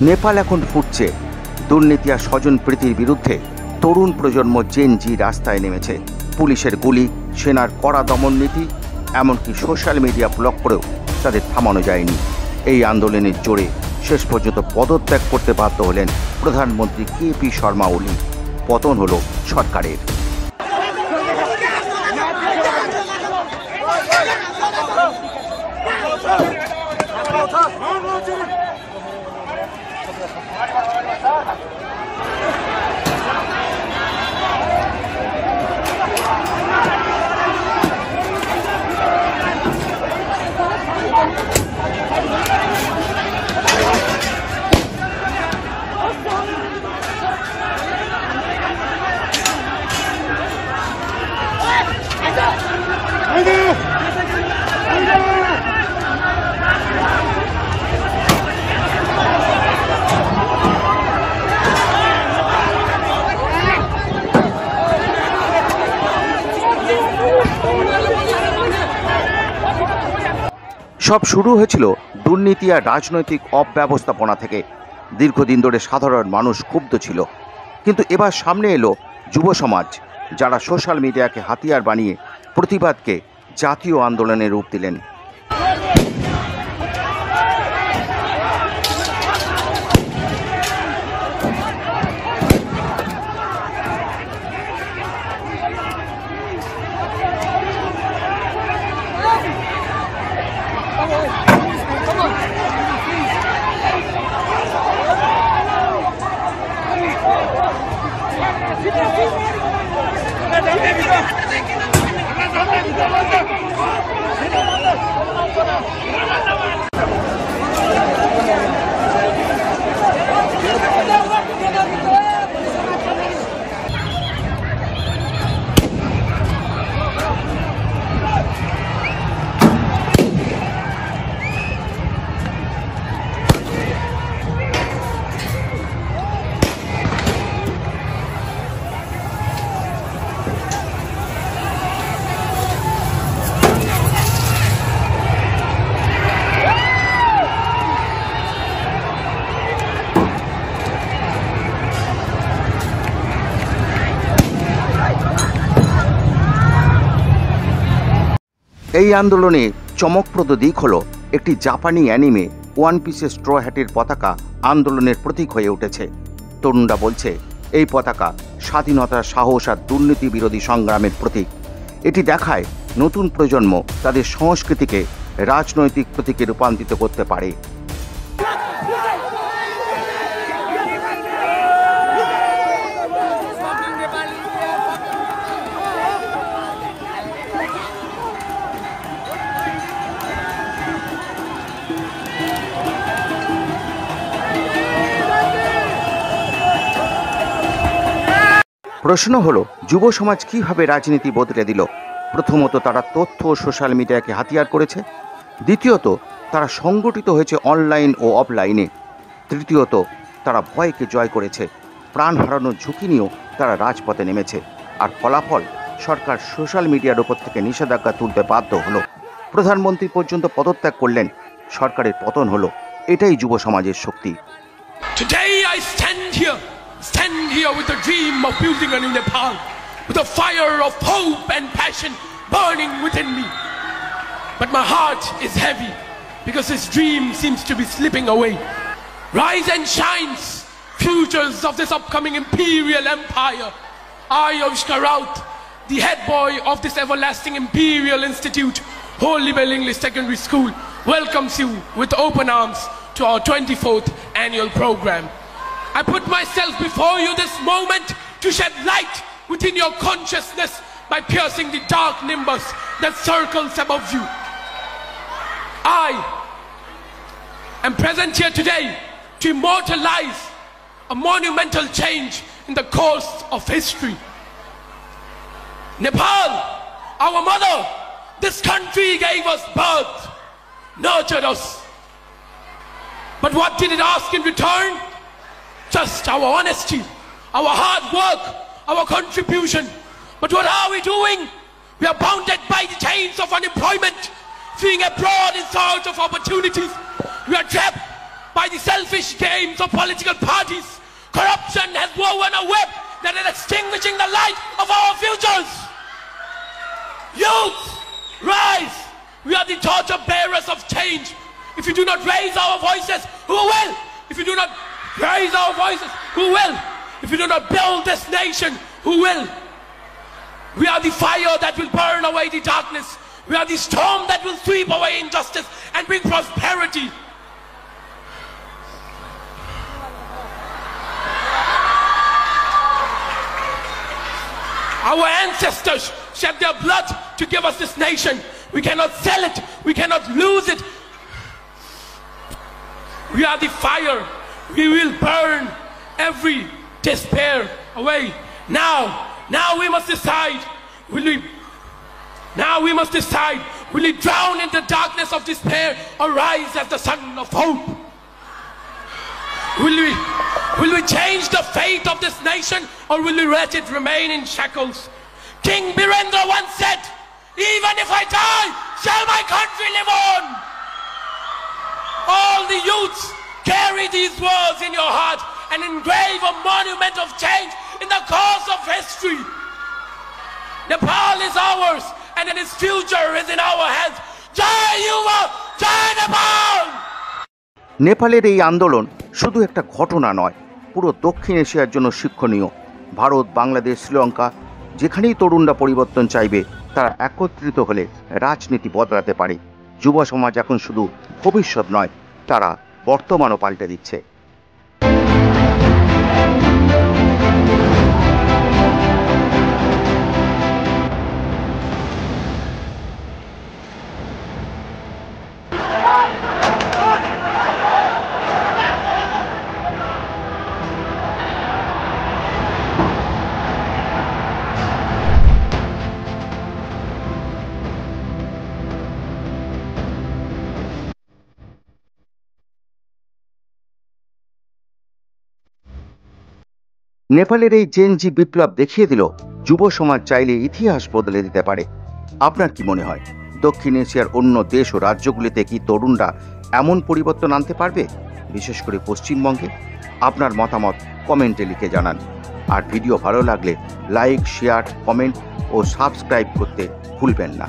নেপাল এখন ফুটছে। দুর্নীতি আর স্বজনপ্রীতির বিরুদ্ধে তরুণ প্রজন্ম জেন জি রাস্তায় নেমেছে। পুলিশের গুলি, সেনার কড়া দমন নীতি, এমনকি সোশ্যাল মিডিয়া ব্লক করেও তাদের থামানো যায়নি। এই আন্দোলনের জোরে শেষ পর্যন্ত পদত্যাগ করতে বাধ্য হলেন প্রধানমন্ত্রী কেপি শর্মা ওলি। পতন হলো সরকারের। সব শুরু হয়েছিল দুর্নীতি আর রাজনৈতিক অব্যবস্থাপনা থেকে। দীর্ঘদিন ধরে সাধারণ মানুষ ক্ষুব্ধ ছিল, কিন্তু এবার সামনে এলো যুব সমাজ, যারা সোশ্যাল মিডিয়াকে হাতিয়ার বানিয়ে প্রতিবাদকে জাতীয় আন্দোলনে রূপ দিলেন। এই আন্দোলনে চমকপ্রদ দিক হলো একটি জাপানি অ্যানিমে ওয়ান পিসের স্ট্র হ্যাটের পতাকা আন্দোলনের প্রতীক হয়ে উঠেছে। তরুণরা বলছে এই পতাকা স্বাধীনতার, সাহস আর দুর্নীতি বিরোধী সংগ্রামের প্রতীক। এটি দেখায় নতুন প্রজন্ম তাদের সংস্কৃতিকে রাজনৈতিক প্রতীকে রূপান্তরিত করতে পারে। প্রশ্ন হলো, যুব সমাজ কিভাবে রাজনীতি বদলে দিল? প্রথমত, তারা তথ্য ও সোশ্যাল মিডিয়াকে হাতিয়ার করেছে। দ্বিতীয়ত, তারা সংগঠিত হয়েছে অনলাইন ও অফলাইনে। তৃতীয়ত, তারা ভয়কে জয় করেছে। প্রাণ হারানোর ঝুঁকি নিয়েও তারা রাজপথে নেমেছে। আর ফলাফল, সরকার সোশ্যাল মিডিয়ার ওপর থেকে নিষেধাজ্ঞা তুলতে বাধ্য হলো। প্রধানমন্ত্রী পর্যন্ত পদত্যাগ করলেন। সরকারের পতন হলো। এটাই যুব সমাজের শক্তি। Stand here with the dream of building a new Nepal, with a fire of hope and passion burning within me. But my heart is heavy because this dream seems to be slipping away. Rise and shine, futures of this upcoming imperial empire. I, Avishkar Raut, the head boy of this everlasting imperial institute, Holy Bell English Secondary School, welcomes you with open arms to our 24th annual program. I put myself before you this moment to shed light within your consciousness by piercing the dark nimbus that circles above you. I am present here today to immortalize a monumental change in the course of history. Nepal, our mother, this country gave us birth, nurtured us. But what did it ask in return? Just our honesty, our hard work, our contribution. But what are we doing? We are bounded by the chains of unemployment, fleeing abroad in search of opportunities. We are trapped by the selfish games of political parties. Corruption has woven a web that is extinguishing the light of our futures. Youth, rise! We are the torch bearers of change. If you do not raise our voices, who will? If you do not raise our voices, who will? If you do not build this nation, who will? We are the fire that will burn away the darkness. We are the storm that will sweep away injustice and bring prosperity. Our ancestors shed their blood to give us this nation. We cannot sell it. We cannot lose it. We are the fire. We will burn every despair away. Now we must decide. Now we must decide. Will we drown in the darkness of despair or rise as the sun of hope? Will we change the fate of this nation or will we let it remain in shackles? King Birendra once said, even if I die, shall my country live on? All the youths, carry these words in your heart and engrave a monument of change in the course of history. Nepal is ours and its future is in our hands. Jai Yuva, Jai Nepal! নেপালের এই আন্দোলন শুধু একটা ঘটনা নয়, পুরো দক্ষিণ এশিয়ার জন্য শিক্ষণীয়। ভারত, বাংলাদেশ, শ্রীলঙ্কা, যেখানেই তরুণরা পরিবর্তন চাইবে, তারা একত্রিত হলে রাজনীতি বদলাতে পারে। যুব সমাজ এখন শুধু ভবিষ্যৎ নয়, তারা বর্তমানও পাল্টে দিচ্ছে। নেপালের এই জেনজি বিপ্লব দেখিয়ে দিল যুব সমাজ চাইলে ইতিহাস বদলে দিতে পারে। আপনার কি মনে হয়, দক্ষিণ এশিয়ার অন্য দেশ ও রাজ্যগুলিতে কি তরুণরা এমন পরিবর্তন আনতে পারবে, বিশেষ করে পশ্চিমবঙ্গে? আপনার মতামত কমেন্টে লিখে জানান। আর ভিডিও ভালো লাগলে লাইক, শেয়ার, কমেন্ট ও সাবস্ক্রাইব করতে ভুলবেন না।